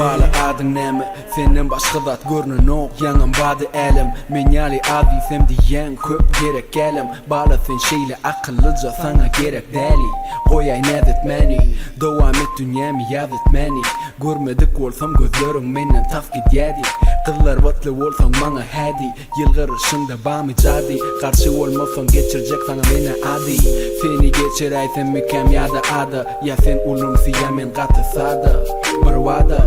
Bala adın näme, senden başka zat görnen ok. Yanım bady elim, men ýaly aziýsem diýen köp gerek gelim. Bala sen şeýle akyllyja sana gerek däli. Goýaý näzetmeni, dowam et dünýämi ýazatmeni. Görmedik bolsam gözleriň menden tas gidýädi. Kızlar batly bolsaň maňa hädi. Ýylgyrşynda bamy jadi. Garşy bolmasaň geçirjek sana meni adi. Seni geçiräýsem mikem ýa-da ada. Ya sen ulumsy ya men gaty sada. Bir wada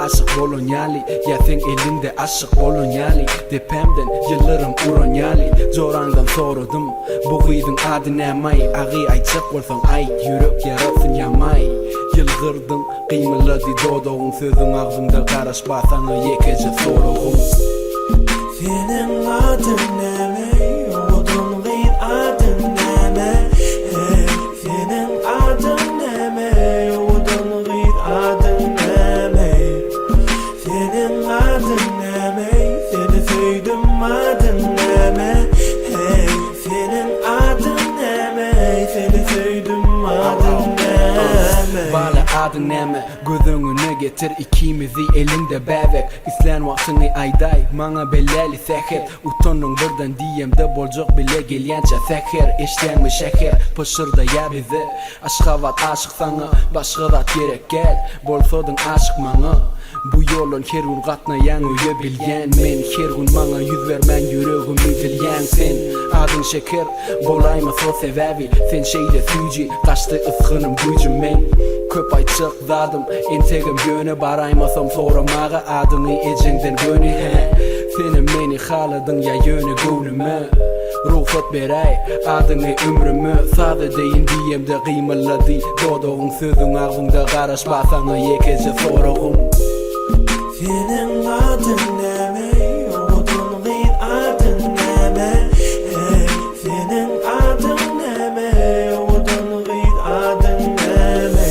aşyk bolonýaly. Ya sen elinde aşyk bolonýaly. Depemden ýyllarym uranýaly. Jorandan soradym, bu gyzyň ady näme? Agy aýtjak bolsaň aýt, ýürek yarasyn ýamay. Ýylgyrdyň gymylady dodogyň sözüň agzymda garaşbasaň ýekeje soragym. Senin adın näme? Odun gyd adın näme? Senin adın näme? Odun gyd adın näme? Senin adın näme? Seni söýdüm adın näme? Senin adın näme? Seni söýdüm adın näme? Bala adın näme? Gözüňüne getir ikimizi elinde bäbek. İslen wagtyny aýday, maňa belläli seher. Utanyň birden diýemde boljak bile gelýänçe seher. Eşdäňmi şeher, pışyrda ýa bizi. Aşgabat aşyk sana, başga zat gerek gel. Bolsadyň aşyk maňa. Bu ýolun her gün gatnaýan öýe bilgen. Men her gün maňa ýüz bermän ýüregimi bilýän sen. Adyň şeker, bolaýma so sebäbi. Sen şeýle süýji, gaçdy ysgynym güýjüm men. Köp aýtjak zadym, entegim ýöne baraýmasam soramaga adyny ejenden göni he. Senin meni haladyň ýa ýöne göwnüme. Ruhsat beräý adyny ömrüme. Sady deýin diýemde gymylady. Dodogyň sözüň agzymda garaşbasaň ýekeje soragym. Senin adın näme? Odun gyd adın näme? Senin adın näme? Odun gyd adın näme?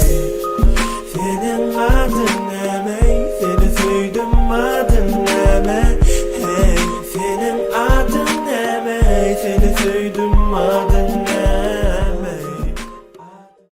Senin adın näme? Seni söýdüm adın näme? Senin adın näme? Seni söýdüm adın